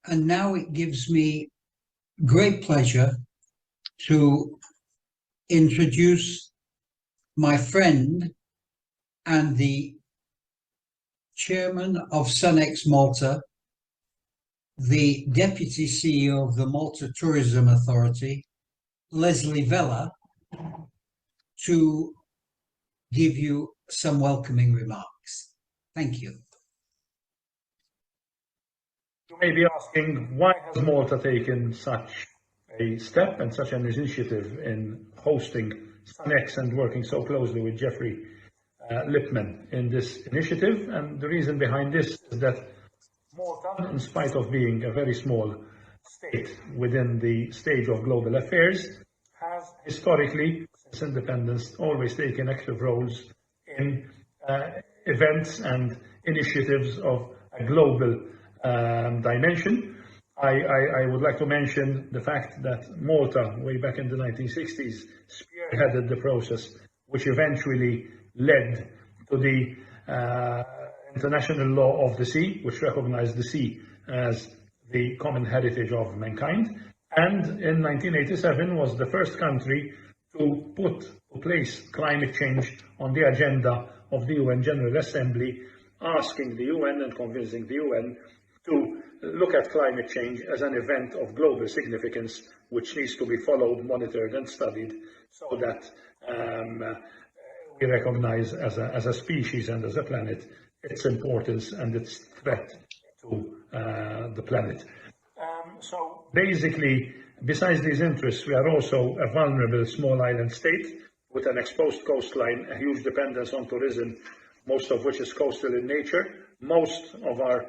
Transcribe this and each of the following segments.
And now it gives me great pleasure to introduce my friend and the chairman of Sunex Malta, the deputy CEO of the Malta Tourism Authority, Leslie Vella, to give you some welcoming remarks. Thank you. You may be asking, why has Malta taken such a step and such an initiative in hosting Sunex and working so closely with Jeffrey Lipman in this initiative? And the reason behind this is that Malta, in spite of being a very small state within the stage of global affairs, has historically, since independence, always taken active roles in events and initiatives of a global dimension. I would like to mention the fact that Malta, way back in the 1960s, spearheaded the process which eventually led to the International Law of the Sea, which recognized the sea as the common heritage of mankind. And in 1987 was the first country to place climate change on the agenda of the UN General Assembly, asking the UN and convincing the UN to look at climate change as an event of global significance, which needs to be followed, monitored and studied, so that we recognize as a species and as a planet its importance and its threat to the planet. So basically, besides these interests, we are also a vulnerable small island state with an exposed coastline, a huge dependence on tourism, most of which is coastal in nature. Most of our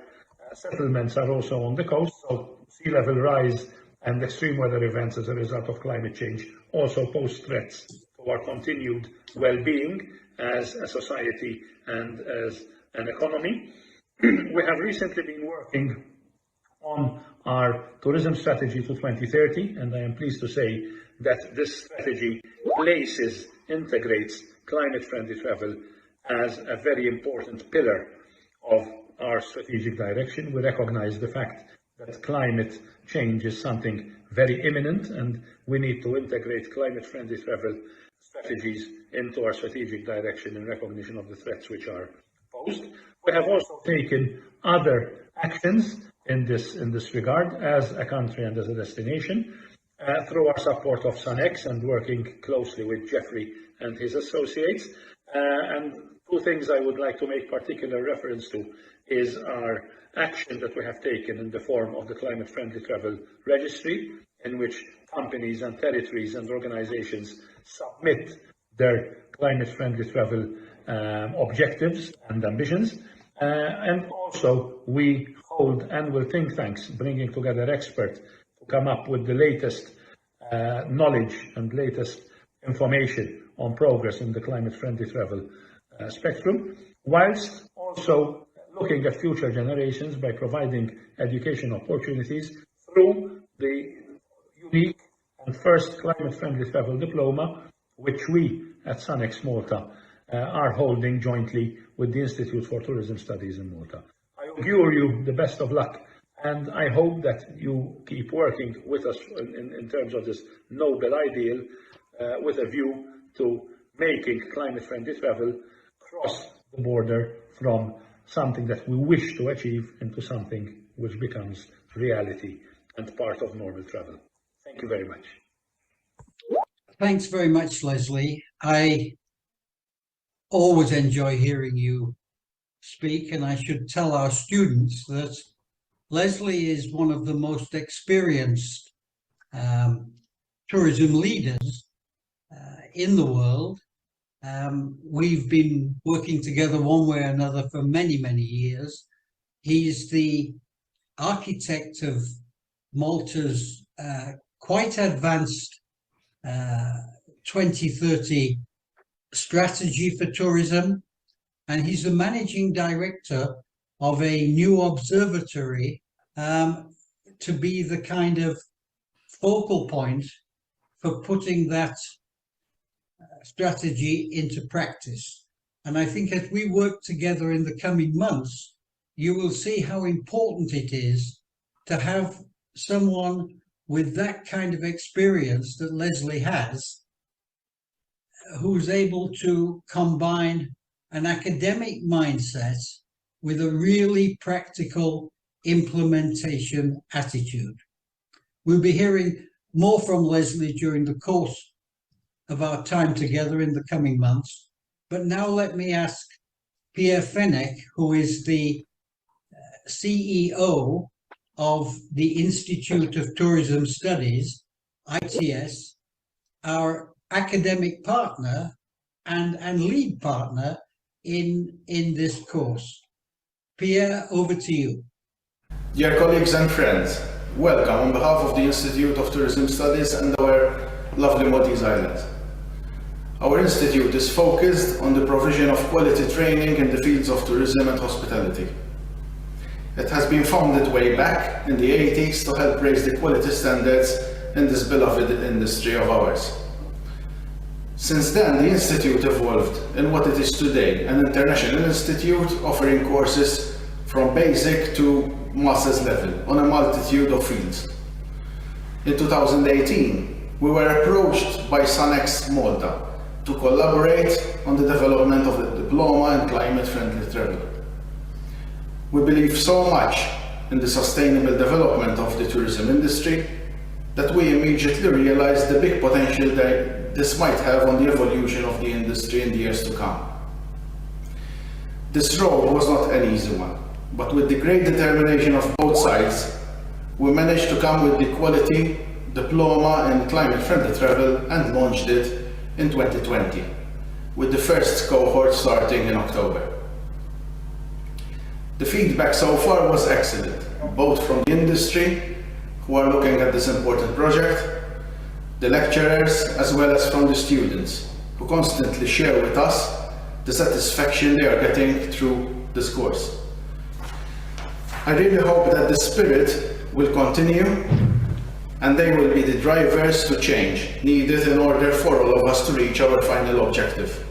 settlements are also on the coast, so sea level rise and extreme weather events as a result of climate change also pose threats to our continued well-being as a society and as an economy. We have recently been working on our tourism strategy to 2030, and I am pleased to say that this strategy integrates climate-friendly travel as a very important pillar of our strategic direction. We recognize the fact that climate change is something very imminent, and we need to integrate climate-friendly travel strategies into our strategic direction in recognition of the threats which are posed. We have also taken other actions in this regard as a country and as a destination through our support of Sunex and working closely with Jeffrey and his associates. And two things I would like to make particular reference to is our action that we have taken in the form of the Climate Friendly Travel Registry, in which companies and territories and organizations submit their climate friendly travel objectives and ambitions. And also we hold annual think tanks, bringing together experts to come up with the latest knowledge and latest information on progress in the climate friendly travel spectrum, whilst also looking at future generations by providing education opportunities through the unique and first climate-friendly travel diploma, which we at Sunex Malta are holding jointly with the Institute for Tourism Studies in Malta. I augure you the best of luck, and I hope that you keep working with us in terms of this noble ideal with a view to making climate-friendly travel cross the border from something that we wish to achieve into something which becomes reality and part of normal travel. Thank you very much. Thanks very much, Leslie. I always enjoy hearing you speak, and I should tell our students that Leslie is one of the most experienced tourism leaders in the world. We've been working together one way or another for many, many years. He's the architect of Malta's quite advanced 2030 strategy for tourism, and he's the managing director of a new observatory to be the kind of focal point for putting that strategy into practice. And I think as we work together in the coming months, you will see how important it is to have someone with that kind of experience that Leslie has, who's able to combine an academic mindset with a really practical implementation attitude. We'll be hearing more from Leslie during the course of our time together in the coming months. But now let me ask Pierre Fenech, who is the CEO of the Institute of Tourism Studies, ITS, our academic partner and lead partner in this course. Pierre, over to you. Dear colleagues and friends, welcome on behalf of the Institute of Tourism Studies and our lovely Maltese Islands. Our institute is focused on the provision of quality training in the fields of tourism and hospitality. It has been founded way back in the 80s to help raise the quality standards in this beloved industry of ours. Since then, the institute evolved in what it is today, an international institute offering courses from basic to master's level on a multitude of fields. In 2018, we were approached by Sanex Malta to collaborate on the development of the Diploma in climate-friendly travel. We believe so much in the sustainable development of the tourism industry that we immediately realized the big potential that this might have on the evolution of the industry in the years to come. This road was not an easy one, but with the great determination of both sides, we managed to come with the quality Diploma in climate-friendly travel and launched it in 2020, with the first cohort starting in October. The feedback so far was excellent, both from the industry, who are looking at this important project, the lecturers, as well as from the students, who constantly share with us the satisfaction they are getting through this course. I really hope that the spirit will continue and they will be the drivers to change needed in order for all of us to reach our final objective,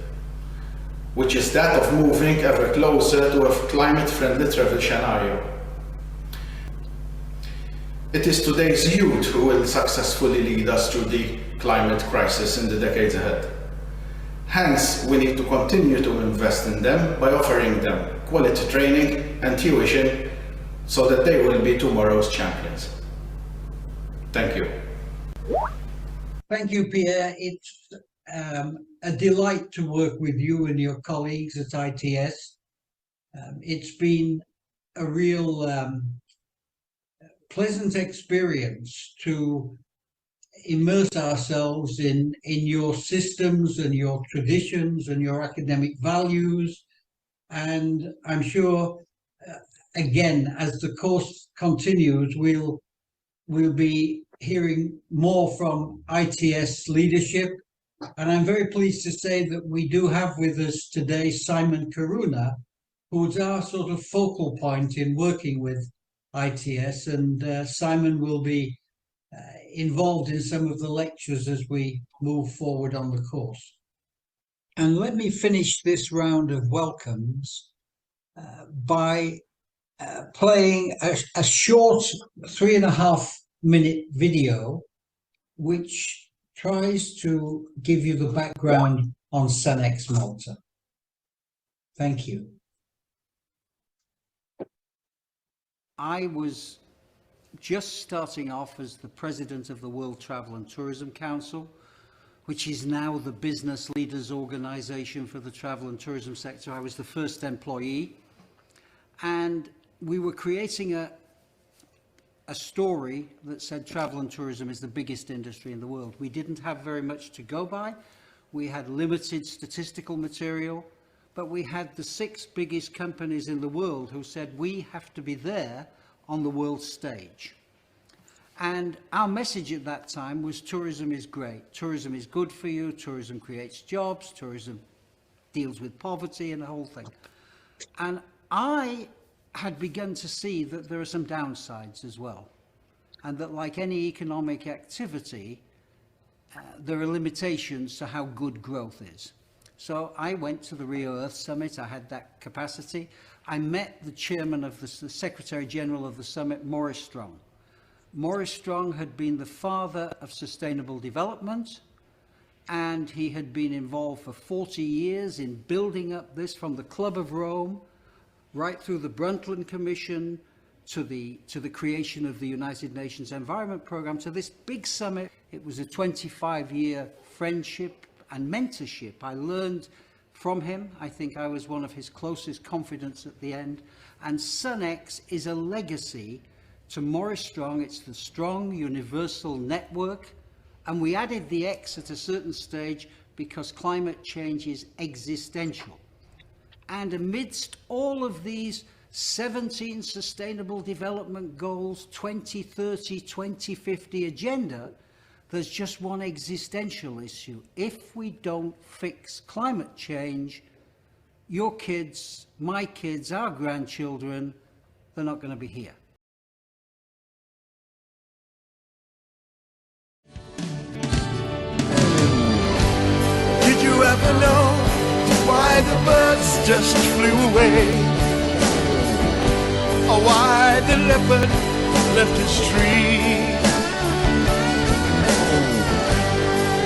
which is that of moving ever closer to a climate-friendly travel scenario. It is today's youth who will successfully lead us through the climate crisis in the decades ahead. Hence, we need to continue to invest in them by offering them quality training and tuition so that they will be tomorrow's champions. Thank you. Thank you, Pierre. It's a delight to work with you and your colleagues at ITS. It's been a real pleasant experience to immerse ourselves in your systems and your traditions and your academic values. And I'm sure, again, as the course continues, we'll be hearing more from ITS leadership. And I'm very pleased to say that we do have with us today Simon Karuna, who's our sort of focal point in working with ITS. And Simon will be involved in some of the lectures as we move forward on the course. And let me finish this round of welcomes by playing a short 3.5-minute video which tries to give you the background on Sanex Malta. Thank you. I was just starting off as the president of the World Travel and Tourism Council, which is now the business leaders organization for the travel and tourism sector. I was the first employee, and we were creating a story that said travel and tourism is the biggest industry in the world. We didn't have very much to go by. We had limited statistical material, but we had the 6 biggest companies in the world who said we have to be there on the world stage. And our message at that time was tourism is great. Tourism is good for you. Tourism creates jobs. Tourism deals with poverty and the whole thing. And I had begun to see that there are some downsides as well, and that like any economic activity, there are limitations to how good growth is. So I went to the Rio Earth Summit. I had that capacity. I met the chairman of the Secretary General of the summit, Maurice Strong, Maurice Strong had been the father of sustainable development, and he had been involved for 40 years in building up this from the Club of Rome right through the Brundtland Commission to the creation of the United Nations Environment Programme, to this big summit. It was a 25-year friendship and mentorship. I learned from him. I think I was one of his closest confidants at the end. And SunX is a legacy to Maurice Strong. It's the Strong Universal Network. And we added the X at a certain stage because climate change is existential. And amidst all of these 17 Sustainable Development Goals, 2030, 2050 agenda, there's just one existential issue. If we don't fix climate change, your kids, my kids, our grandchildren, they're not going to be here. Did you ever know why the birds just flew away? Or why the leopard left his tree?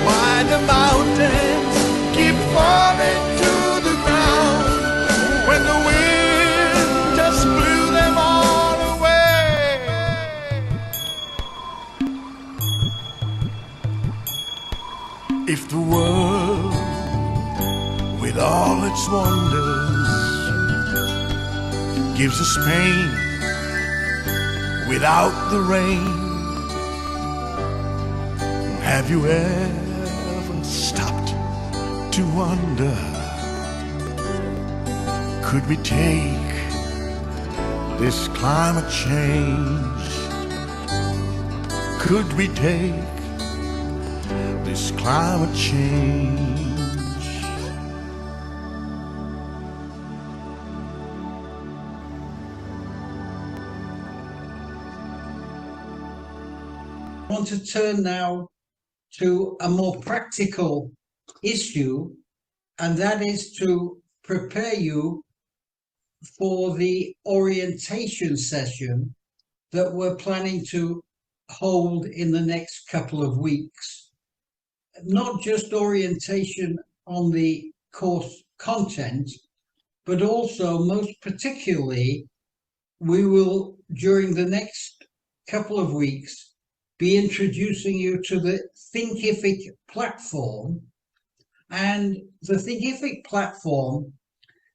Why the mountains keep falling to the ground when the wind just blew them all away? If the world with all its wonders gives us pain without the rain, have you ever stopped to wonder, could we take this climate change? Could we take this climate change? I want to turn now to a more practical issue, and that is to prepare you for the orientation session that we're planning to hold in the next couple of weeks. Not just orientation on the course content, but also, most particularly, we will, during the next couple of weeks, be introducing you to the Thinkific platform. And the Thinkific platform,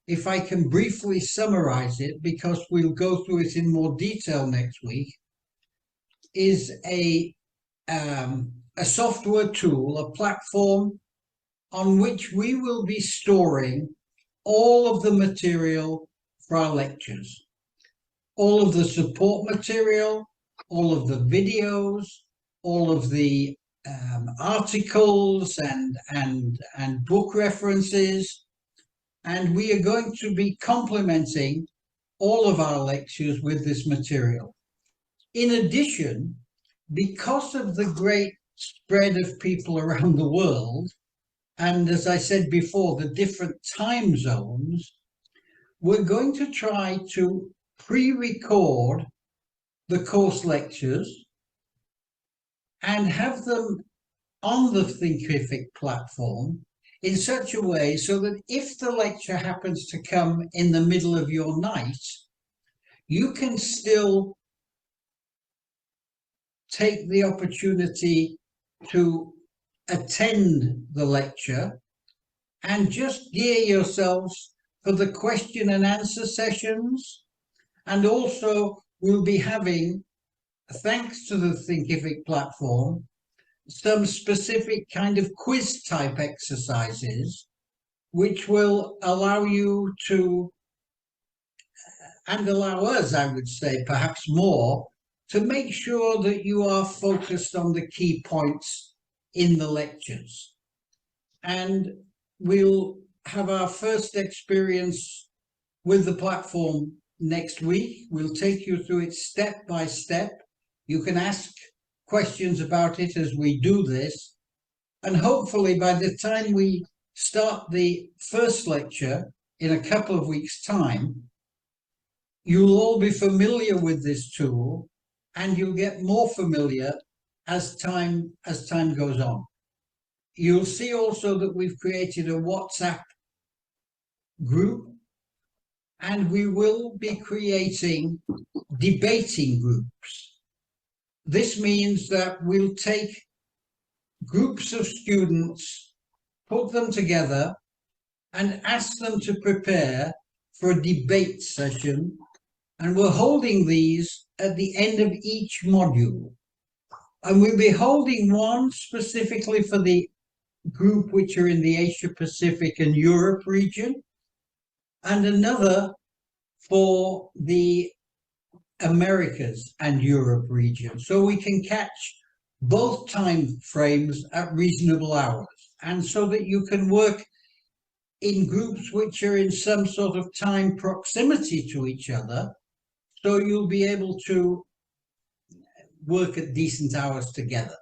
if I can briefly summarize it, because we'll go through it in more detail next week, is a software tool, a platform on which we will be storing all of the material for our lectures, all of the support material, all of the videos, all of the articles and book references, and we are going to be complementing all of our lectures with this material. In addition, because of the great spread of people around the world, and as I said before, the different time zones, we're going to try to pre-record the course lectures and have them on the Thinkific platform in such a way so that if the lecture happens to come in the middle of your night, you can still take the opportunity to attend the lecture and just gear yourselves for the question and answer sessions. And also we'll be having, thanks to the Thinkific platform, some specific kind of quiz type exercises which will allow you to, and allow us, I would say, perhaps more, to make sure that you are focused on the key points in the lectures. And we'll have our first experience with the platform next week. We'll take you through it step by step. You can ask questions about it as we do this. And hopefully by the time we start the first lecture in a couple of weeks' time, you'll all be familiar with this tool and you'll get more familiar as time goes on. You'll see also that we've created a WhatsApp group, and we will be creating debating groups. This means that we'll take groups of students, put them together, and ask them to prepare for a debate session. And we're holding these at the end of each module. And we'll be holding one specifically for the group which are in the Asia Pacific and Europe region, and another for the Americas and Europe region. So we can catch both time frames at reasonable hours, and so that you can work in groups which are in some sort of time proximity to each other, so you'll be able to work at decent hours together.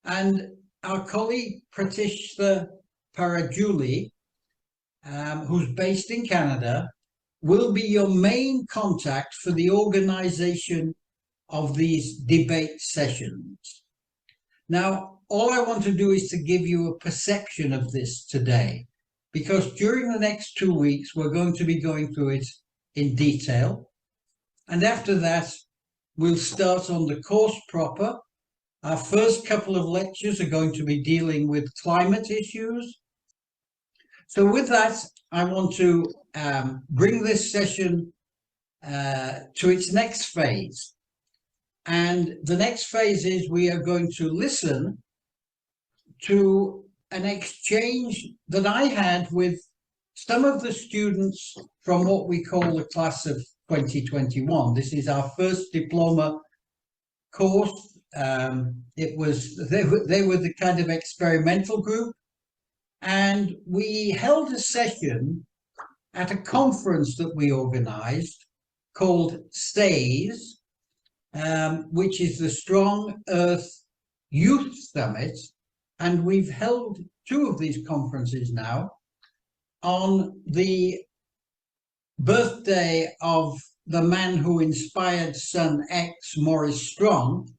And our colleague Pratishta Parajuli, who's based in Canada, will be your main contact for the organization of these debate sessions. Now, all I want to do is to give you a perception of this today, because during the next 2 weeks, we're going to be going through it in detail. And after that, we'll start on the course proper. Our first couple of lectures are going to be dealing with climate issues. So with that, I want to bring this session to its next phase. And the next phase is we are going to listen to an exchange that I had with some of the students from what we call the class of 2021. This is our first diploma course. They were the kind of experimental group, and we held a session at a conference that we organized called STAYS, which is the Strong Earth Youth Summit, and we've held 2 of these conferences now on the birthday of the man who inspired Son X, Maurice Strong,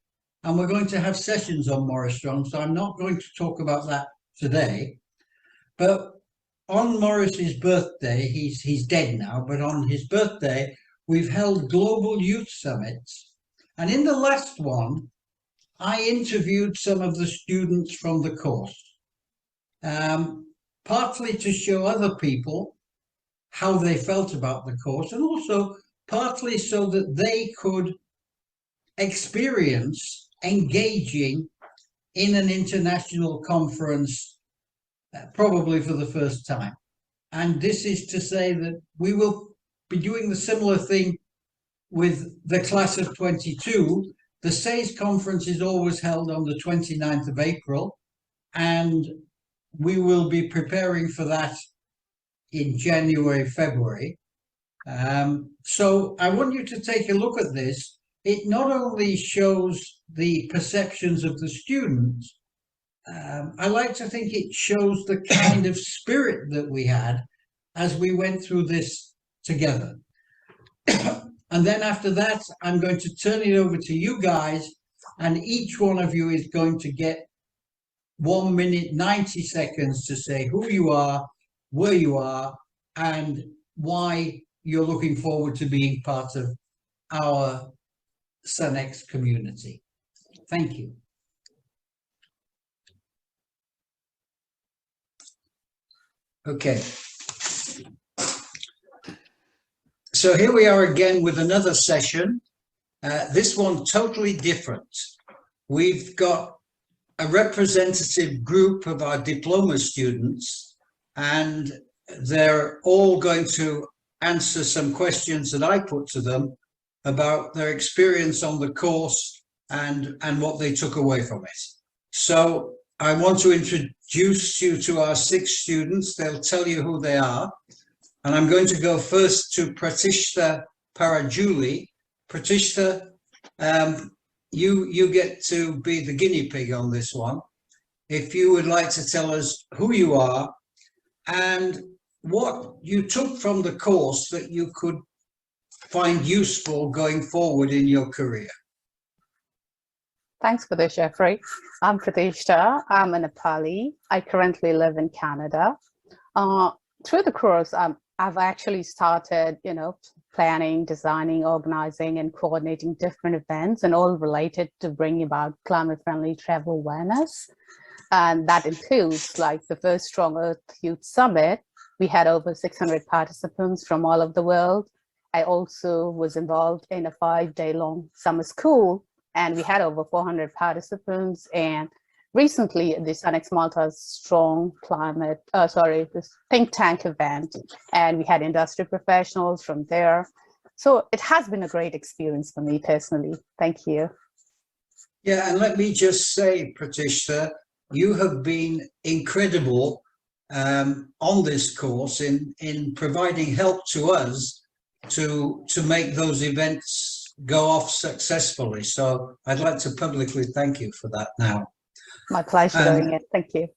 and we're going to have sessions on Maurice Strong, so I'm not going to talk about that today. But on Maurice's birthday, he's dead now, but on his birthday, we've held global youth summits. And in the last one, I interviewed some of the students from the course, partly to show other people how they felt about the course, and also partly so that they could experience engaging in an international conference, probably for the first time. And this is to say that we will be doing the similar thing with the class of 22. The SAYS conference is always held on the 29th of April, and we will be preparing for that in January, February. So I want you to take a look at this. It not only shows the perceptions of the students, I like to think it shows the kind of spirit that we had as we went through this together. And then after that, I'm going to turn it over to you guys, and each one of you is going to get 1 minute, 90 seconds to say who you are, where you are, and why you're looking forward to being part of our SunX community. Thank you. Okay. So here we are again with another session. This one totally different. We've got a representative group of our diploma students, and they're all going to answer some questions that I put to them about their experience on the course and what they took away from it. So I want to introduce you to our 6 students. They'll tell you who they are. And I'm going to go first to Pratishta Parajuli. Pratishta, you get to be the guinea pig on this one. If you would like to tell us who you are and what you took from the course that you could find useful going forward in your career. Thanks for this, Jeffrey. I'm Pratishtha. I'm a Nepali. I currently live in Canada. Through the course, I've actually started, planning, designing, organizing, and coordinating different events, and all related to bringing about climate-friendly travel awareness. And that includes like the first Strong Earth Youth Summit. We had over 600 participants from all over the world. I also was involved in a 5-day-long summer school, and we had over 400 participants. And recently, the Sunex Malta's Strong Climate, this think tank event, and we had industry professionals from there. So it has been a great experience for me personally. Thank you. Yeah, and let me just say, Pratishtha, you have been incredible on this course in providing help to us to make those events go off successfully. So I'd like to publicly thank you for that now. My pleasure doing it. Thank you.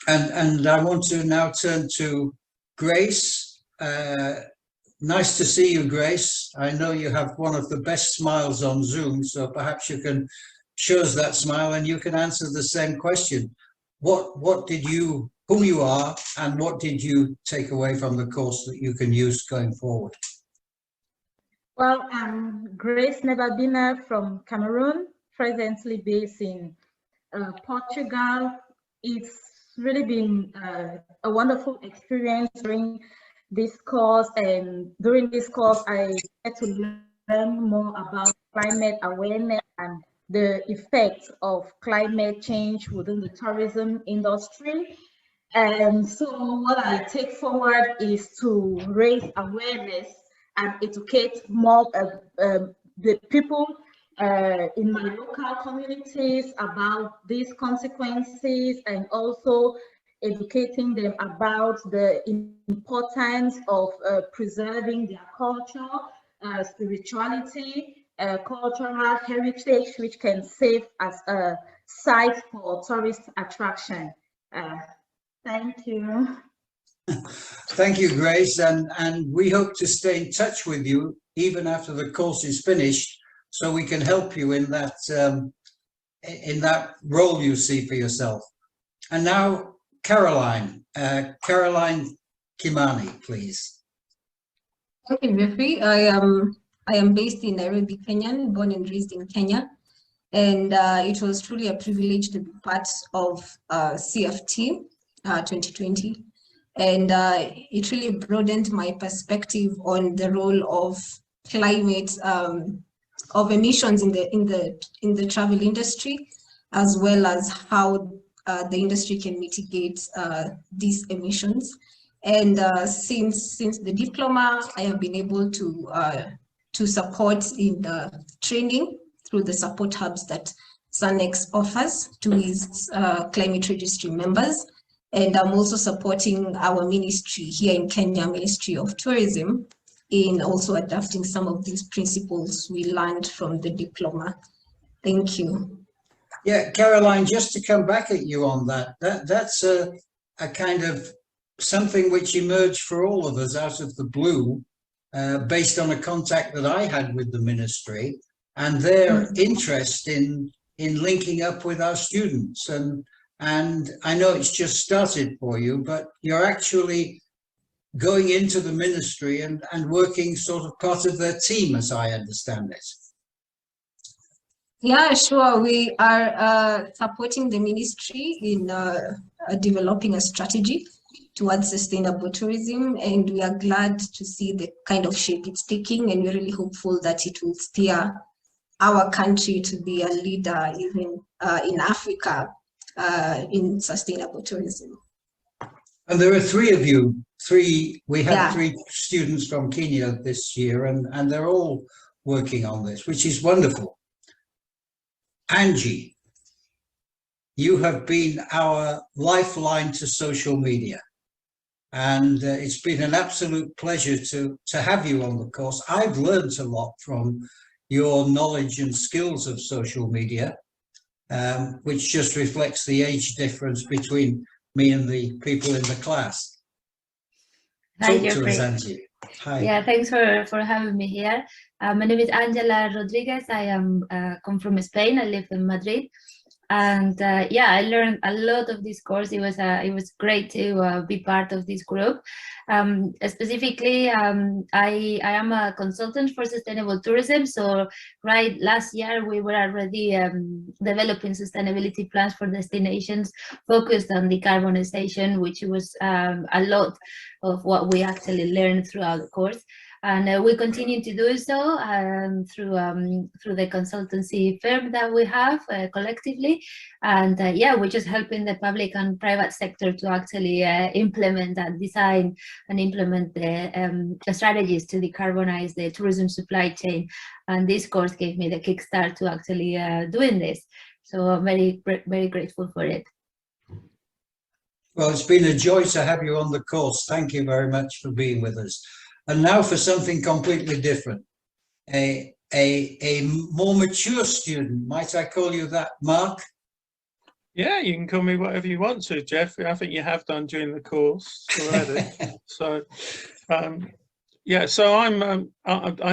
And I want to now turn to Grace. Nice to see you, Grace. I know you have one of the best smiles on Zoom, so perhaps you can show us that smile and you can answer the same question. Who you are, and what did you take away from the course that you can use going forward? Well, I'm Grace Nevadina from Cameroon, presently based in Portugal. It's really been a wonderful experience during this course, and during this course I get to learn more about climate awareness and the effects of climate change within the tourism industry. And so what I take forward is to raise awareness and educate more the people in my local communities about these consequences, and also educating them about the importance of preserving their culture, spirituality, cultural heritage, which can serve as a site for tourist attraction. Thank you. Thank you, Grace, and we hope to stay in touch with you even after the course is finished, so we can help you in that role you see for yourself. And now, Caroline Kimani, please. Thank you, Jeffrey. I am based in Nairobi, Kenya, born and raised in Kenya, and it was truly a privilege to be part of CFT 2020. And it really broadened my perspective on the role of climate, of emissions in the travel industry, as well as how the industry can mitigate these emissions. And since the diploma, I have been able to support in the training through the support hubs that Sunex offers to its climate registry members. And I'm also supporting our ministry here in Kenya, Ministry of Tourism, in also adapting some of these principles we learned from the diploma. Thank you. Yeah, Caroline, just to come back at you on that's a kind of something which emerged for all of us out of the blue, based on a contact that I had with the ministry and their interest in linking up with our students. And I know it's just started for you, but you're actually going into the ministry and working sort of part of their team, as I understand it. Yeah, sure. We are supporting the ministry in developing a strategy towards sustainable tourism, and we are glad to see the kind of shape it's taking, and we're really hopeful that it will steer our country to be a leader even in Africa in sustainable tourism. And there are three of you. We had 3 students from Kenya this year, and they're all working on this, which is wonderful. Angie, you have been our lifeline to social media, and it's been an absolute pleasure to have you on the course. I've learned a lot from your knowledge and skills of social media, which just reflects the age difference between me and the people in the class. Hi, Talk Jeffrey. to us, Angie. Hi. Yeah, thanks for having me here. My name is Angela Rodriguez. I am come from Spain. I live in Madrid, and yeah, I learned a lot of this course. It was great to be part of this group. Specifically, I am a consultant for sustainable tourism. So right last year we were already developing sustainability plans for destinations focused on decarbonization, which was a lot of what we actually learned throughout the course. And we continue to do so through the consultancy firm that we have collectively. And yeah, we're just helping the public and private sector to actually implement and design and implement the strategies to decarbonize the tourism supply chain. And this course gave me the kickstart to actually doing this. So I'm very, very grateful for it. Well, it's been a joy to have you on the course. Thank you very much for being with us. And now for something completely different. A more mature student, might I call you that, Mark? Yeah, you can call me whatever you want to, Jeffrey. I think you have done during the course already. So, yeah, so I'm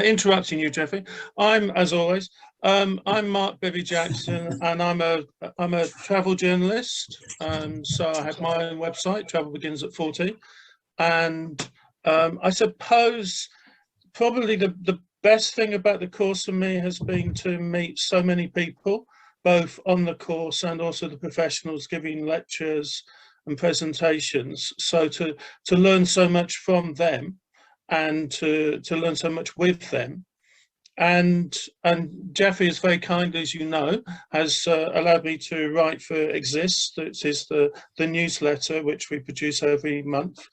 interrupting you, Jeffrey. I'm, as always, I'm Mark Bivy Jackson, and I'm a travel journalist. So I have my own website, Travel Begins at 40, and I suppose probably the best thing about the course for me has been to meet so many people, both on the course and also the professionals giving lectures and presentations. So to learn so much from them and to learn so much with them. And Jeffrey is very kind, as you know, has allowed me to write for Exist, which is the newsletter which we produce every month.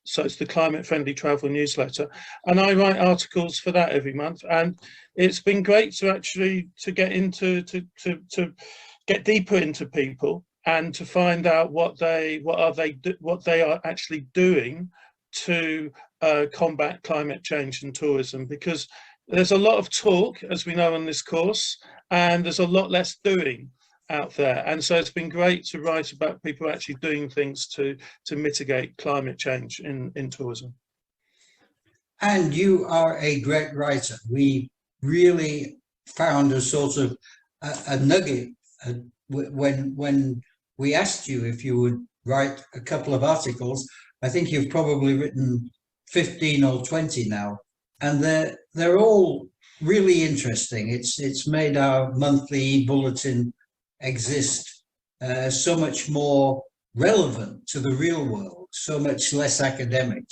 So it's the climate friendly travel newsletter, and I write articles for that every month, and it's been great to actually get into to get deeper into people and to find out what they are actually doing to combat climate change and tourism, because there's a lot of talk, as we know on this course, and there's a lot less doing out there. And so it's been great to write about people actually doing things to mitigate climate change in tourism. And you are a great writer. We really found a sort of a nugget when we asked you if you would write a couple of articles. I think you've probably written 15 or 20 now, and they're all really interesting. It's made our monthly bulletin Exist so much more relevant to the real world, so much less academic.